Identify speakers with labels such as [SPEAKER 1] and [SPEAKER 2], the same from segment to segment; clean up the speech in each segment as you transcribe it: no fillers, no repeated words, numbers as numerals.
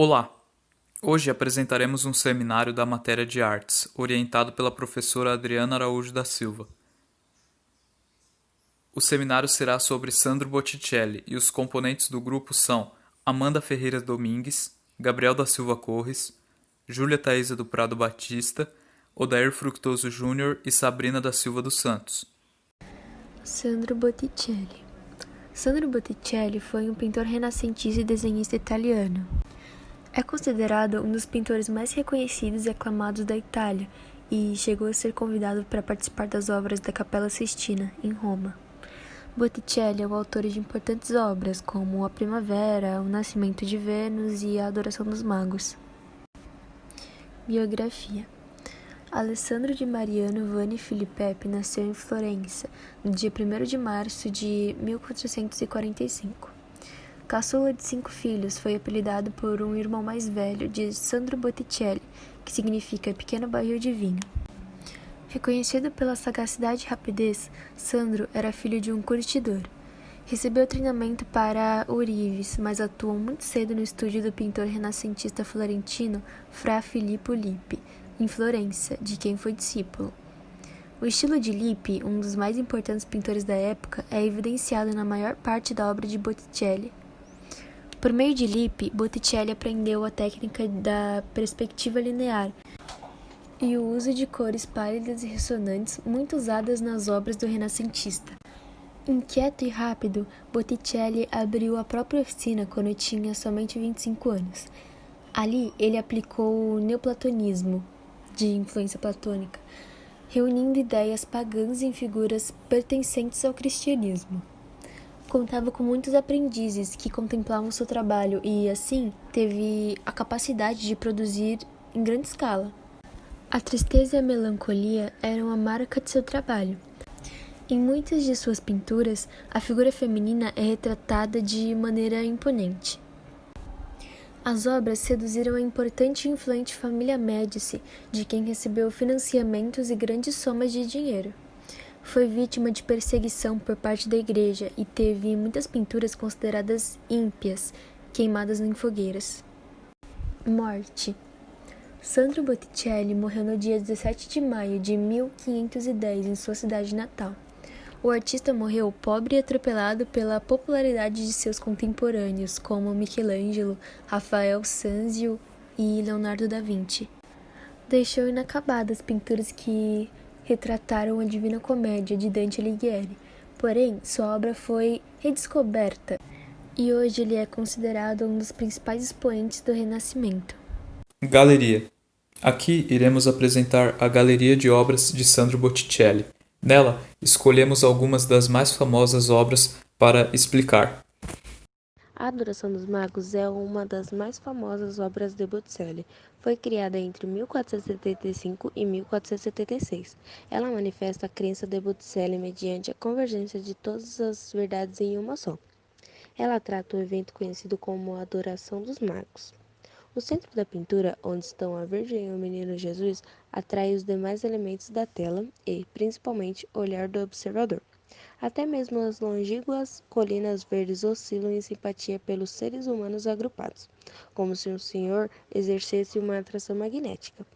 [SPEAKER 1] Olá! Hoje apresentaremos um seminário da matéria de artes, orientado pela professora Adriana Araújo da Silva. O seminário será sobre Sandro Botticelli e os componentes do grupo são Amanda Ferreira Domingues, Gabriel da Silva Corres, Júlia Taísa do Prado Batista, Odair Fructuoso Júnior e Sabrina da Silva dos Santos.
[SPEAKER 2] Sandro Botticelli. Sandro Botticelli foi um pintor renascentista e desenhista italiano. É considerado um dos pintores mais reconhecidos e aclamados da Itália e chegou a ser convidado para participar das obras da Capela Sistina, em Roma. Botticelli é o autor de importantes obras como A Primavera, O Nascimento de Vênus e A Adoração dos Magos. Biografia. Alessandro di Mariano Vanni Filippetti nasceu em Florença, no dia 1º de março de 1445. Caçula de 5 filhos, foi apelidado por um irmão mais velho de Sandro Botticelli, que significa pequeno barril de vinho. Reconhecido pela sagacidade e rapidez, Sandro era filho de um curtidor. Recebeu treinamento para ourives, mas atuou muito cedo no estúdio do pintor renascentista florentino Fra Filippo Lippi, em Florença, de quem foi discípulo. O estilo de Lippi, um dos mais importantes pintores da época, é evidenciado na maior parte da obra de Botticelli. Por meio de Lippi, Botticelli aprendeu a técnica da perspectiva linear e o uso de cores pálidas e ressonantes muito usadas nas obras do renascentista. Inquieto e rápido, Botticelli abriu a própria oficina quando tinha somente 25 anos. Ali, ele aplicou o neoplatonismo, de influência platônica, reunindo ideias pagãs em figuras pertencentes ao cristianismo. Contava com muitos aprendizes que contemplavam seu trabalho e, assim, teve a capacidade de produzir em grande escala. A tristeza e a melancolia eram a marca de seu trabalho. Em muitas de suas pinturas, a figura feminina é retratada de maneira imponente. As obras seduziram a importante e influente família Médici, de quem recebeu financiamentos e grandes somas de dinheiro. Foi vítima de perseguição por parte da igreja e teve muitas pinturas consideradas ímpias, queimadas em fogueiras. Morte. Sandro Botticelli morreu no dia 17 de maio de 1510 em sua cidade natal. O artista morreu pobre e atropelado pela popularidade de seus contemporâneos, como Michelangelo, Rafael Sanzio e Leonardo da Vinci. Deixou inacabadas pinturas que retrataram a Divina Comédia de Dante Alighieri, porém sua obra foi redescoberta e hoje ele é considerado um dos principais expoentes do Renascimento.
[SPEAKER 1] Galeria. Aqui iremos apresentar a galeria de obras de Sandro Botticelli. Nela, escolhemos algumas das mais famosas obras para explicar.
[SPEAKER 3] A Adoração dos Magos é uma das mais famosas obras de Botticelli. Foi criada entre 1475 e 1476. Ela manifesta a crença de Botticelli mediante a convergência de todas as verdades em uma só. Ela trata o evento conhecido como a Adoração dos Magos. O centro da pintura, onde estão a Virgem e o Menino Jesus, atrai os demais elementos da tela e, principalmente, o olhar do observador. Até mesmo as longínquas colinas verdes oscilam em simpatia pelos seres humanos agrupados, como se um senhor exercesse uma atração magnética.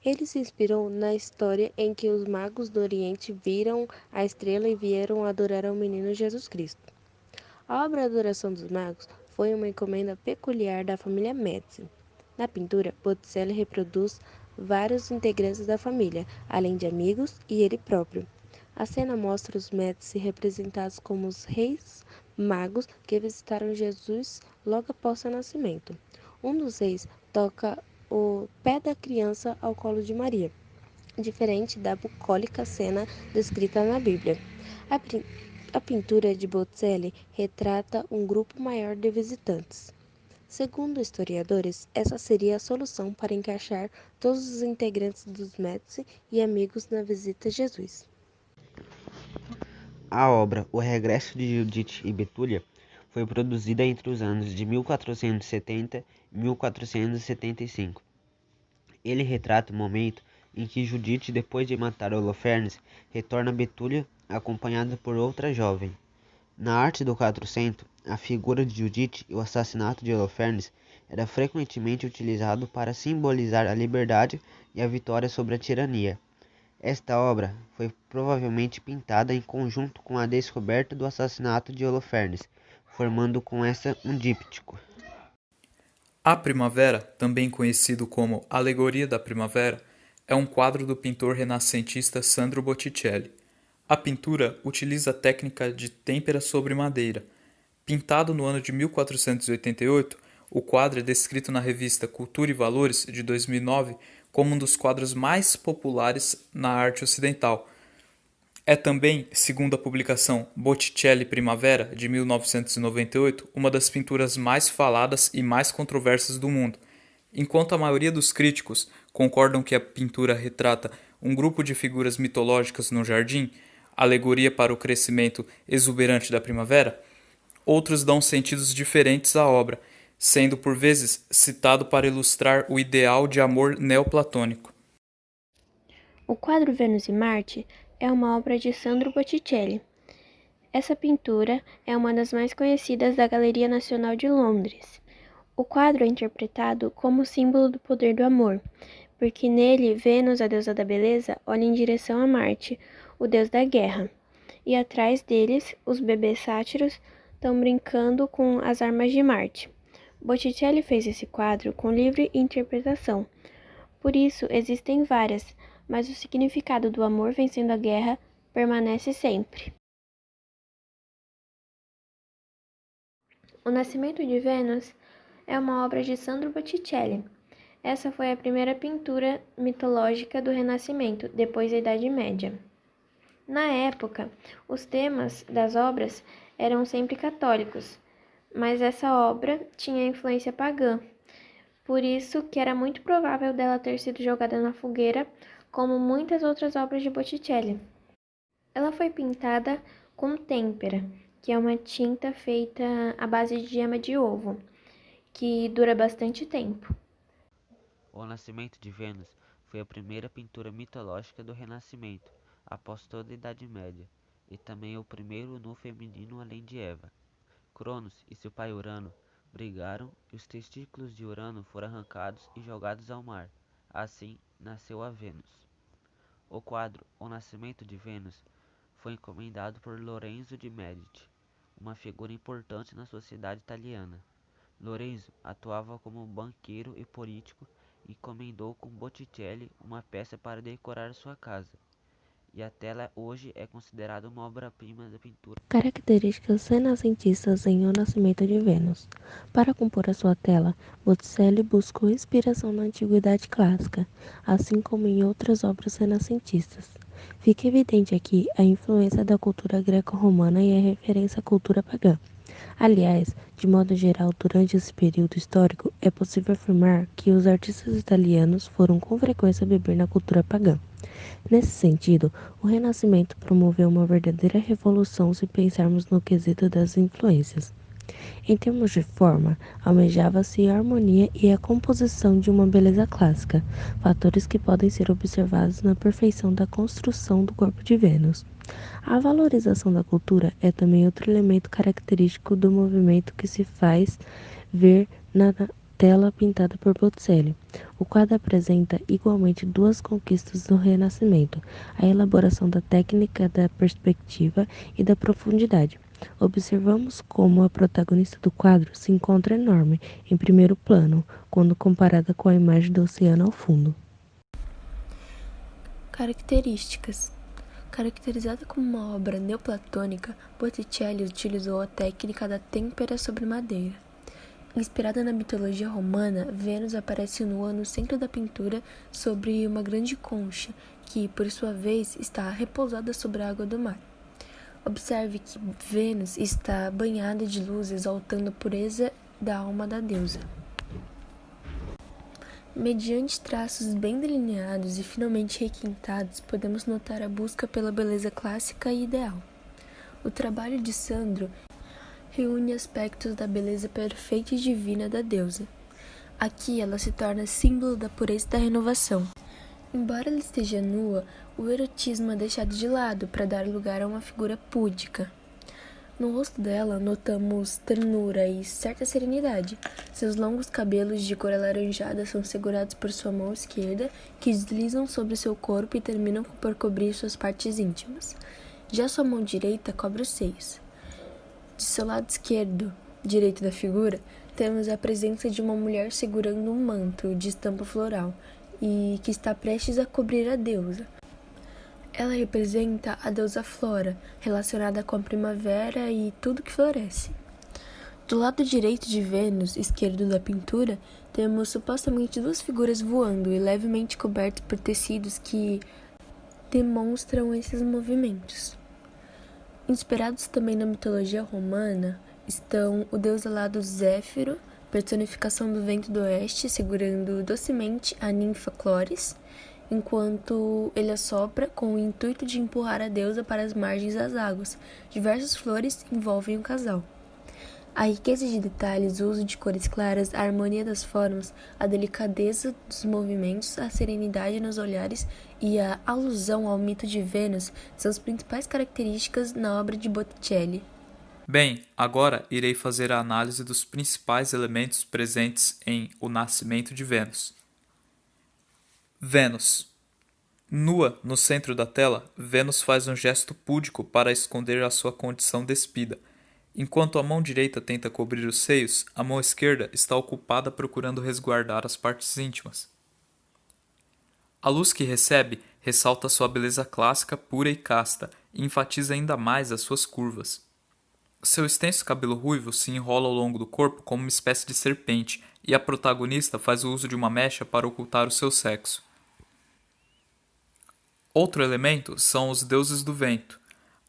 [SPEAKER 3] Ele se inspirou na história em que os magos do Oriente viram a estrela e vieram adorar ao menino Jesus Cristo. A obra Adoração dos Magos foi uma encomenda peculiar da família Médici. Na pintura, Botticelli reproduz vários integrantes da família, além de amigos e ele próprio. A cena mostra os Médici representados como os reis magos que visitaram Jesus logo após seu nascimento. Um dos reis toca o pé da criança ao colo de Maria, diferente da bucólica cena descrita na Bíblia. A pintura de Botticelli retrata um grupo maior de visitantes. Segundo historiadores, essa seria a solução para encaixar todos os integrantes dos Médici e amigos na visita a Jesus.
[SPEAKER 4] A obra O Regresso de Judite e Betúlia foi produzida entre os anos de 1470 e 1475. Ele retrata o momento em que Judite, depois de matar Holofernes, retorna a Betúlia acompanhada por outra jovem. Na arte do Quatrocento, a figura de Judite e o assassinato de Holofernes era frequentemente utilizado para simbolizar a liberdade e a vitória sobre a tirania. Esta obra foi provavelmente pintada em conjunto com a descoberta do assassinato de Holofernes, formando com essa um díptico.
[SPEAKER 1] A Primavera, também conhecido como Alegoria da Primavera, é um quadro do pintor renascentista Sandro Botticelli. A pintura utiliza a técnica de têmpera sobre madeira. Pintado no ano de 1488, o quadro é descrito na revista Cultura e Valores, de 2009, como um dos quadros mais populares na arte ocidental. É também, segundo a publicação Botticelli Primavera, de 1998, uma das pinturas mais faladas e mais controversas do mundo. Enquanto a maioria dos críticos concordam que a pintura retrata um grupo de figuras mitológicas no jardim, alegoria para o crescimento exuberante da primavera, outros dão sentidos diferentes à obra, sendo por vezes citado para ilustrar o ideal de amor neoplatônico.
[SPEAKER 3] O quadro Vênus e Marte é uma obra de Sandro Botticelli. Essa pintura é uma das mais conhecidas da Galeria Nacional de Londres. O quadro é interpretado como símbolo do poder do amor, porque nele Vênus, a deusa da beleza, olha em direção a Marte, o deus da guerra, e atrás deles os bebês sátiros estão brincando com as armas de Marte. Botticelli fez esse quadro com livre interpretação, por isso existem várias, mas o significado do amor vencendo a guerra permanece sempre. O Nascimento de Vênus é uma obra de Sandro Botticelli. Essa foi a primeira pintura mitológica do Renascimento, depois da Idade Média. Na época, os temas das obras eram sempre católicos, mas essa obra tinha influência pagã, por isso que era muito provável dela ter sido jogada na fogueira, como muitas outras obras de Botticelli. Ela foi pintada com têmpera, que é uma tinta feita à base de gema de ovo, que dura bastante tempo.
[SPEAKER 4] O Nascimento de Vênus foi a primeira pintura mitológica do Renascimento, após toda a Idade Média, e também o primeiro nu feminino além de Eva. Cronos e seu pai Urano brigaram e os testículos de Urano foram arrancados e jogados ao mar. Assim, nasceu a Vênus. O quadro O Nascimento de Vênus foi encomendado por Lorenzo de Medici, uma figura importante na sociedade italiana. Lorenzo atuava como banqueiro e político e encomendou com Botticelli uma peça para decorar sua casa, e a tela hoje é considerada uma obra-prima da pintura.
[SPEAKER 3] Características renascentistas em O Nascimento de Vênus. Para compor a sua tela, Botticelli buscou inspiração na antiguidade clássica, assim como em outras obras renascentistas. Fica evidente aqui a influência da cultura greco-romana e a referência à cultura pagã. Aliás, de modo geral, durante esse período histórico, é possível afirmar que os artistas italianos foram com frequência beber na cultura pagã. Nesse sentido, o Renascimento promoveu uma verdadeira revolução se pensarmos no quesito das influências. Em termos de forma, almejava-se a harmonia e a composição de uma beleza clássica, fatores que podem ser observados na perfeição da construção do corpo de Vênus. A valorização da cultura é também outro elemento característico do movimento que se faz ver na tela pintada por Botticelli. O quadro apresenta igualmente duas conquistas do Renascimento: a elaboração da técnica da perspectiva e da profundidade. Observamos como a protagonista do quadro se encontra enorme, em primeiro plano, quando comparada com a imagem do oceano ao fundo.
[SPEAKER 2] Características. Caracterizada como uma obra neoplatônica, Botticelli utilizou a técnica da têmpera sobre madeira. Inspirada na mitologia romana, Vênus aparece nua no centro da pintura sobre uma grande concha, que, por sua vez, está repousada sobre a água do mar. Observe que Vênus está banhada de luz, exaltando a pureza da alma da deusa. Mediante traços bem delineados e finamente requintados, podemos notar a busca pela beleza clássica e ideal. O trabalho de Sandro reúne aspectos da beleza perfeita e divina da deusa. Aqui ela se torna símbolo da pureza e da renovação. Embora ela esteja nua, o erotismo é deixado de lado para dar lugar a uma figura púdica. No rosto dela, notamos ternura e certa serenidade. Seus longos cabelos de cor alaranjada são segurados por sua mão esquerda, que deslizam sobre seu corpo e terminam por cobrir suas partes íntimas. Já sua mão direita cobre os seios. De seu lado esquerdo, direito da figura, temos a presença de uma mulher segurando um manto de estampa floral e que está prestes a cobrir a deusa. Ela representa a deusa Flora, relacionada com a primavera e tudo que floresce. Do lado direito de Vênus, esquerdo da pintura, temos supostamente duas figuras voando e levemente cobertas por tecidos que demonstram esses movimentos. Inspirados também na mitologia romana, estão o deus alado Zéfiro, personificação do vento do oeste, segurando docemente a ninfa Clóris, enquanto ele assopra com o intuito de empurrar a deusa para as margens das águas. Diversas flores envolvem o casal. A riqueza de detalhes, o uso de cores claras, a harmonia das formas, a delicadeza dos movimentos, a serenidade nos olhares e a alusão ao mito de Vênus são as principais características na obra de Botticelli.
[SPEAKER 1] Bem, agora irei fazer a análise dos principais elementos presentes em O Nascimento de Vênus. Vênus. Nua no centro da tela, Vênus faz um gesto púdico para esconder a sua condição despida. Enquanto a mão direita tenta cobrir os seios, a mão esquerda está ocupada procurando resguardar as partes íntimas. A luz que recebe ressalta sua beleza clássica, pura e casta, e enfatiza ainda mais as suas curvas. Seu extenso cabelo ruivo se enrola ao longo do corpo como uma espécie de serpente, e a protagonista faz o uso de uma mecha para ocultar o seu sexo. Outro elemento são os deuses do vento.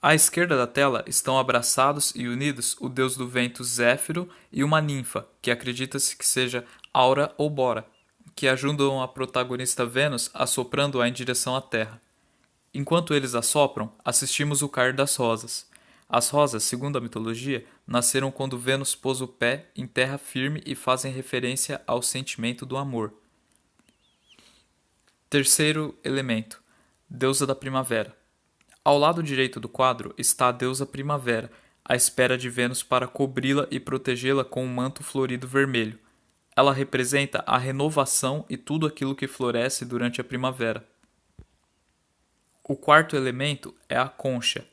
[SPEAKER 1] À esquerda da tela estão abraçados e unidos o deus do vento Zéfiro e uma ninfa, que acredita-se que seja Aura ou Bora, que ajudam a protagonista Vênus assoprando-a em direção à Terra. Enquanto eles assopram, assistimos o cair das rosas. As rosas, segundo a mitologia, nasceram quando Vênus pôs o pé em terra firme e fazem referência ao sentimento do amor. Terceiro elemento, deusa da primavera. Ao lado direito do quadro está a deusa primavera, à espera de Vênus para cobri-la e protegê-la com um manto florido vermelho. Ela representa a renovação e tudo aquilo que floresce durante a primavera. O quarto elemento é a concha.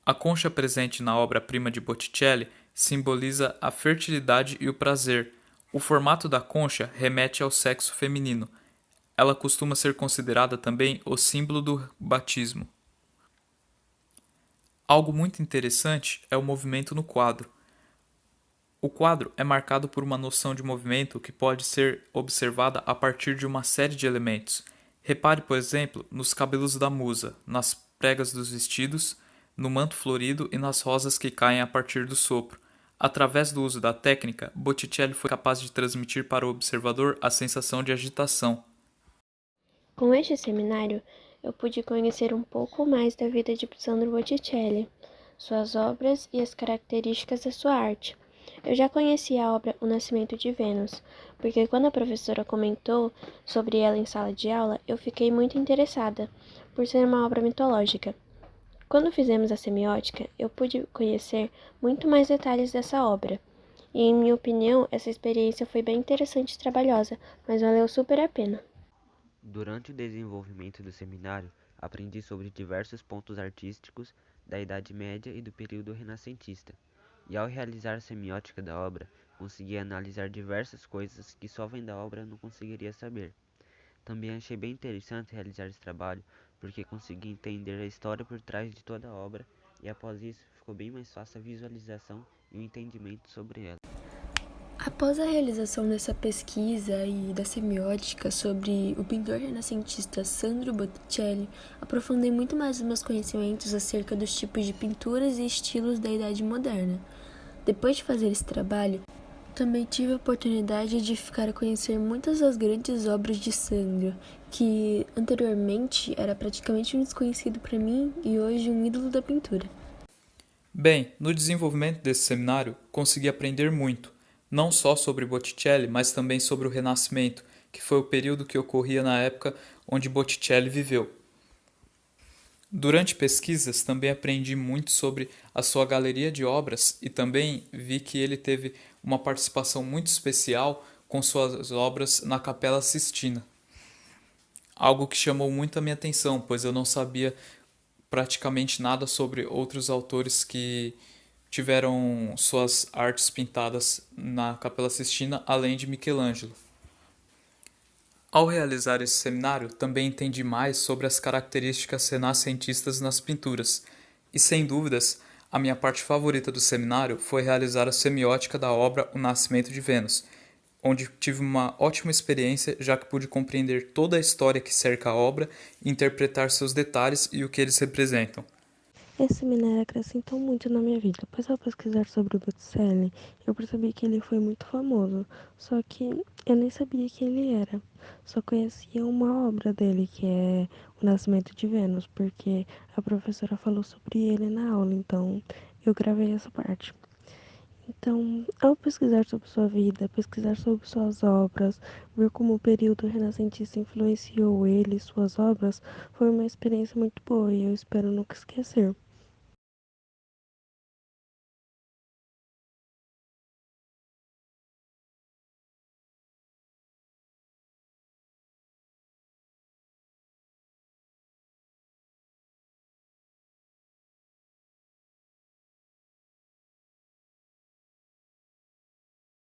[SPEAKER 1] A concha presente na obra-prima de Botticelli simboliza a fertilidade e o prazer. O formato da concha remete ao sexo feminino. Ela costuma ser considerada também o símbolo do batismo. Algo muito interessante é o movimento no quadro. O quadro é marcado por uma noção de movimento que pode ser observada a partir de uma série de elementos. Repare, por exemplo, nos cabelos da musa, nas pregas dos vestidos, no manto florido e nas rosas que caem a partir do sopro. Através do uso da técnica, Botticelli foi capaz de transmitir para o observador a sensação de agitação.
[SPEAKER 3] Com este seminário, eu pude conhecer um pouco mais da vida de Sandro Botticelli, suas obras e as características da sua arte. Eu já conhecia a obra O Nascimento de Vênus, porque quando a professora comentou sobre ela em sala de aula, eu fiquei muito interessada, por ser uma obra mitológica. Quando fizemos a semiótica, eu pude conhecer muito mais detalhes dessa obra. E, em minha opinião, essa experiência foi bem interessante e trabalhosa, mas valeu super a pena.
[SPEAKER 4] Durante o desenvolvimento do seminário, aprendi sobre diversos pontos artísticos da Idade Média e do período renascentista, e ao realizar a semiótica da obra, consegui analisar diversas coisas que só vendo a obra não conseguiria saber. Também achei bem interessante realizar esse trabalho, porque consegui entender a história por trás de toda a obra, e após isso ficou bem mais fácil a visualização e o entendimento sobre ela.
[SPEAKER 2] Após a realização dessa pesquisa e da semiótica sobre o pintor renascentista Sandro Botticelli, aprofundei muito mais os meus conhecimentos acerca dos tipos de pinturas e estilos da Idade Moderna. Depois de fazer esse trabalho, também tive a oportunidade de ficar a conhecer muitas das grandes obras de Sandro, que anteriormente era praticamente um desconhecido para mim e hoje um ídolo da pintura.
[SPEAKER 1] Bem, no desenvolvimento desse seminário, consegui aprender muito, não só sobre Botticelli, mas também sobre o Renascimento, que foi o período que ocorria na época onde Botticelli viveu. Durante pesquisas, também aprendi muito sobre a sua galeria de obras e também vi que ele teve uma participação muito especial com suas obras na Capela Sistina. Algo que chamou muito a minha atenção, pois eu não sabia praticamente nada sobre outros autores que tiveram suas artes pintadas na Capela Sistina, além de Michelangelo. Ao realizar esse seminário, também entendi mais sobre as características renascentistas nas pinturas, e sem dúvidas, a minha parte favorita do seminário foi realizar a semiótica da obra O Nascimento de Vênus, onde tive uma ótima experiência, já que pude compreender toda a história que cerca a obra e interpretar seus detalhes e o que eles representam.
[SPEAKER 3] Esse seminário acrescentou muito na minha vida, pois ao pesquisar sobre o Botticelli, eu percebi que ele foi muito famoso, só que eu nem sabia quem ele era. Só conhecia uma obra dele, que é O Nascimento de Vênus, porque a professora falou sobre ele na aula, então eu gravei essa parte. Então, ao pesquisar sobre sua vida, pesquisar sobre suas obras, ver como o período renascentista influenciou ele e suas obras, foi uma experiência muito boa e eu espero nunca esquecer.